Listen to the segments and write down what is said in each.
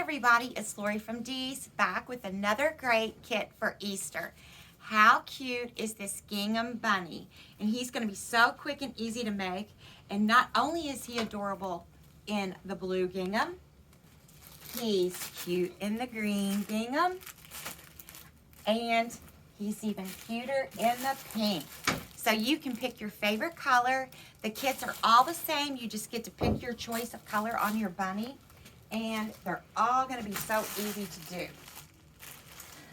everybody, it's Lori from Dee's back with another great kit for Easter. How cute is this Gingham bunny? And he's going to be so quick and easy to make. And not only is he adorable in the blue gingham, he's cute in the green gingham, and he's even cuter in the pink. So you can pick your favorite color. The kits are all the same. You just get to pick your choice of color on your bunny. And they're all going to be so easy to do.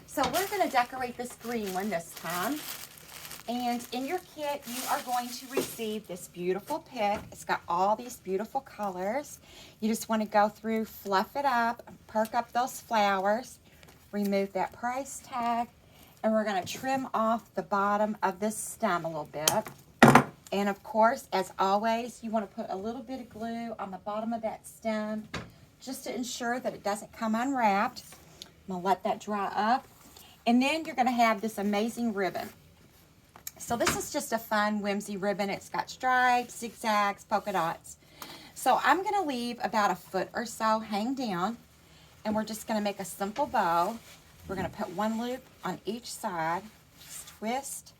So we're going to decorate this green one this time. And in your kit, you are going to receive this beautiful pick. It's got all these beautiful colors. You just want to go through, fluff it up, perk up those flowers, remove that price tag, and we're going to trim off the bottom of this stem a little bit. And of course, as always, you want to put a little bit of glue on the bottom of that stem just to ensure that it doesn't come unwrapped. I'm going to let that dry up. And then you're going to have this amazing ribbon. So this is just a fun, whimsy ribbon. It's got stripes, zigzags, polka dots. So I'm going to leave about a foot or so hang down. And we're just going to make a simple bow. We're going to put one loop on each side. Just twist,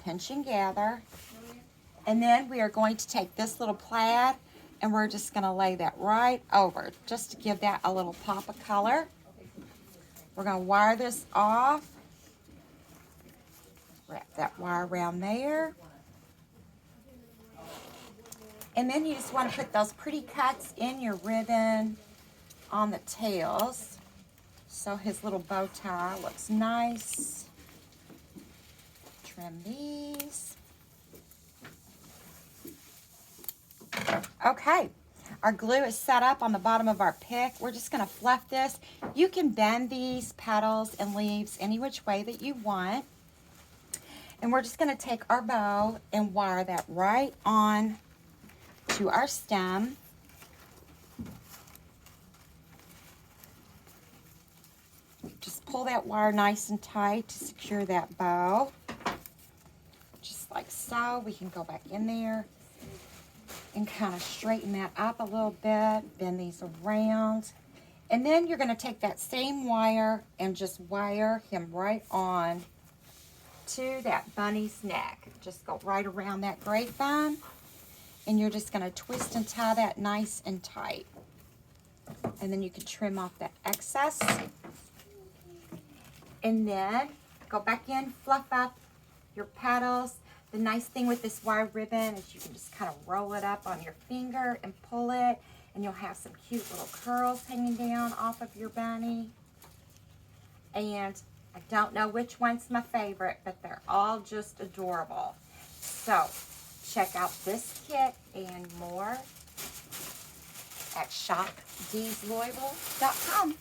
pinch and gather. And then we are going to take this little plaid and we're just going to lay that right over just to give that a little pop of color. We're going to wire this off. Wrap that wire around there. And then you just want to put those pretty cuts in your ribbon on the tails so his little bow tie looks nice. Trim these. Okay, our glue is set up on the bottom of our pick. We're just going to fluff this. You can bend these petals and leaves any which way that you want. And we're just going to take our bow and wire that right on to our stem. Just pull that wire nice and tight to secure that bow. Just like so. We can go back in there and kind of straighten that up a little bit, bend these around. And then you're going to take that same wire and just wire him right on to that bunny's neck. Just go right around that grapevine, and you're just going to twist and tie that nice and tight. And then you can trim off that excess. And then go back in, fluff up your petals. The nice thing with this wire ribbon is you can just kind of roll it up on your finger and pull it, and you'll have some cute little curls hanging down off of your bunny. And I don't know which one's my favorite, but they're all just adorable. So check out this kit and more at shopdeeslouisville.com.